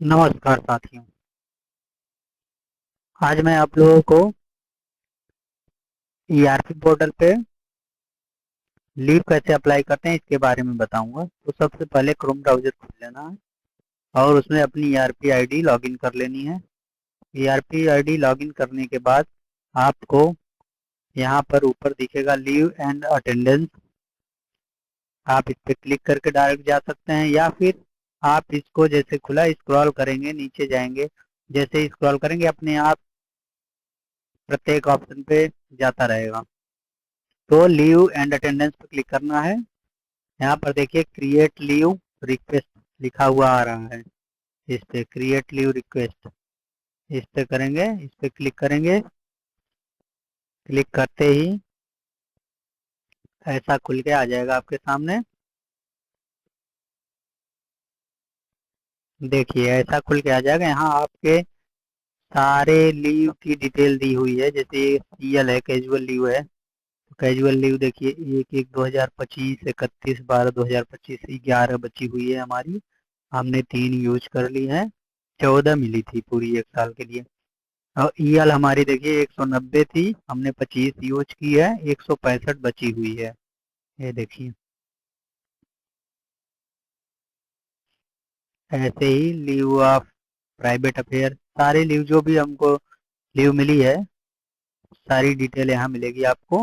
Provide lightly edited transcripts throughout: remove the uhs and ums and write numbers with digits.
नमस्कार साथियों। आज मैं आप लोगों को ईआरपी पोर्टल पे लीव कैसे अप्लाई करते हैं इसके बारे में बताऊंगा। तो सबसे पहले क्रोम ब्राउजर खोल लेना है और उसमें अपनी ईआरपी आईडी लॉगिन कर लेनी है। ईआरपी आईडी लॉगिन करने के बाद आपको यहाँ पर ऊपर दिखेगा लीव एंड अटेंडेंस। आप इस पर क्लिक करके डायरेक्ट जा सकते हैं, या फिर आप इसको जैसे खुला स्क्रॉल करेंगे नीचे जाएंगे, जैसे स्क्रॉल करेंगे अपने आप प्रत्येक ऑप्शन पे जाता रहेगा। तो लीव एंड अटेंडेंस पर क्लिक करना है। यहाँ पर देखिए क्रिएट लीव रिक्वेस्ट लिखा हुआ आ रहा है, इस पे क्रिएट लीव रिक्वेस्ट इस पे करेंगे, इस पे क्लिक करेंगे। क्लिक करते ही ऐसा खुल के आ जाएगा आपके सामने। देखिए ऐसा खुल के आ जाएगा। यहाँ आपके सारे लीव की डिटेल दी हुई है, जैसे सीएल है, कैजुअल लीव है। तो कैजुअल लीव देखिए 1/1/2025, 31/12/2025 11 बची हुई है हमारी। हमने 3 यूज कर ली है, 14 मिली थी पूरी 1 साल के लिए। और ईएल हमारी देखिए 190 थी, हमने 25 यूज की है, 165 बची हुई है। ये देखिए ऐसे ही लीव ऑफ प्राइवेट अफेयर, सारे लीव जो भी हमको लीव मिली है सारी डिटेल यहाँ मिलेगी आपको।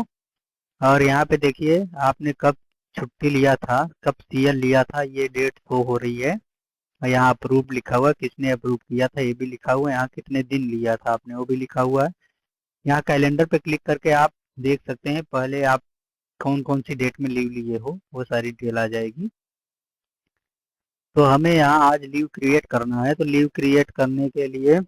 और यहाँ पे देखिए आपने कब छुट्टी लिया था, कब सीएल लिया था, ये डेट शो हो रही है। और यहाँ अप्रूव लिखा हुआ है, किसने अप्रूव किया था ये भी लिखा हुआ है। यहाँ कितने दिन लिया था आपने वो भी लिखा हुआ है। यहाँ कैलेंडर पे क्लिक करके आप देख सकते हैं पहले आप कौन कौन सी डेट में लीव लिए हो, वो सारी डिटेल आ जाएगी। तो हमें यहाँ आज लीव क्रिएट करना है, तो लीव क्रिएट करने के लिए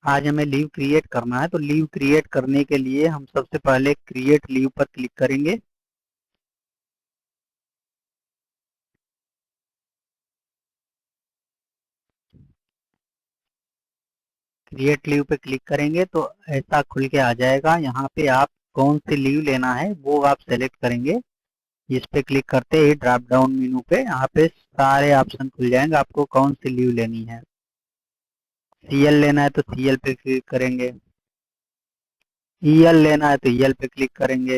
आज हमें लीव क्रिएट करना है। तो लीव क्रिएट करने के लिए हम सबसे पहले क्रिएट लीव पर क्लिक करेंगे। क्रिएट लीव पे क्लिक करेंगे तो ऐसा खुल के आ जाएगा। यहाँ पे आप कौन सी लीव लेना है वो आप सेलेक्ट करेंगे। इस पे क्लिक करते ही ड्रॉप डाउन मेनू पे यहाँ पे सारे ऑप्शन खुल जाएंगे, आपको कौन सी लीव लेनी है। सीएल लेना है तो सीएल पे क्लिक करेंगे, ईएल लेना है तो ईएल पे क्लिक करेंगे।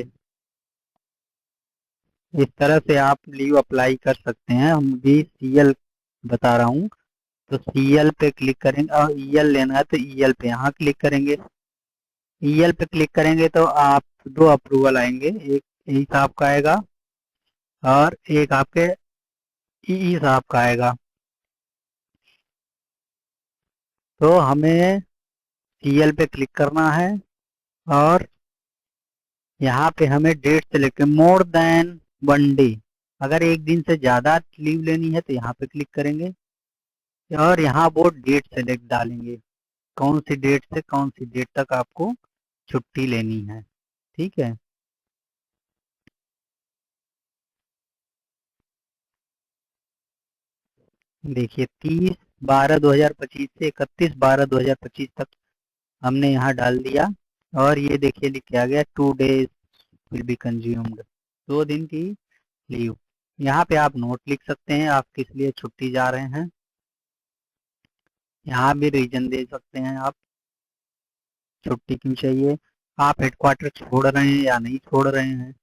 इस तरह से आप लीव अप्लाई कर सकते हैं। हम भी सीएल बता रहा हूँ, तो सीएल पे क्लिक करेंगे और ईएल लेना है तो ईएल पे यहाँ क्लिक करेंगे। ईएल पे क्लिक करेंगे तो आप दो अप्रूवल आएंगे, एक साहब का आएगा और एक आपके ई साहब का आएगा। तो हमें सीएल पे क्लिक करना है और यहाँ पे हमें date select more than 1 day, अगर एक दिन से ज़्यादा लीव लेनी है तो यहाँ पे क्लिक करेंगे और यहाँ वो डेट सेलेक्ट डालेंगे, कौन सी डेट से कौन सी डेट तक आपको छुट्टी लेनी है। ठीक है। देखिए 30/12/2025 से 31/12/2025 तक हमने यहाँ डाल दिया। और ये देखिए लिख के आ गया 2 days विल बी कंज्यूम्ड, 2 दिन की लीव। यहाँ पे आप नोट लिख सकते हैं आप किस लिए छुट्टी जा रहे हैं। यहाँ भी रीजन दे सकते हैं आप छुट्टी क्यों चाहिए। आप हेडक्वार्टर छोड़ रहे हैं या नहीं छोड़ रहे हैं,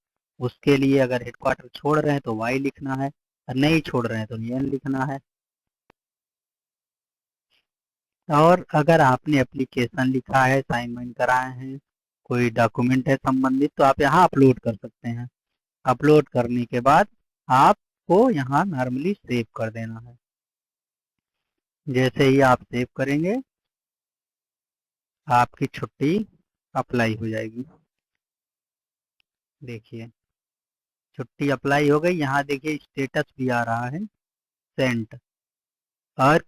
उसके लिए अगर हेडक्वार्टर छोड़ रहे हैं तो वाई लिखना है, और नहीं छोड़ रहे हैं तो एन लिखना है। और अगर आपने एप्लीकेशन लिखा है, साइन वाइन कराए हैं, कोई डॉक्यूमेंट है संबंधित, तो आप यहाँ अपलोड कर सकते हैं। अपलोड करने के बाद आपको यहाँ नॉर्मली सेव कर देना है। जैसे ही आप सेव करेंगे आपकी छुट्टी अप्लाई हो जाएगी। देखिए छुट्टी अप्लाई हो गई। यहाँ देखिए स्टेटस भी आ रहा है सेंट, और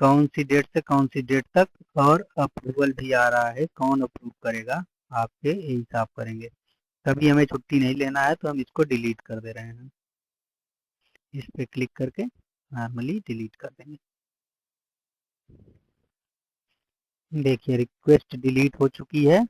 कौन सी डेट से कौन सी डेट तक, और अप्रूवल भी आ रहा है, कौन अप्रूव करेगा आपके यही हिसाब करेंगे। कभी हमें छुट्टी नहीं लेना है तो हम इसको डिलीट कर दे रहे हैं, इस पे क्लिक करके नॉर्मली डिलीट कर देंगे। देखिए रिक्वेस्ट डिलीट हो चुकी है।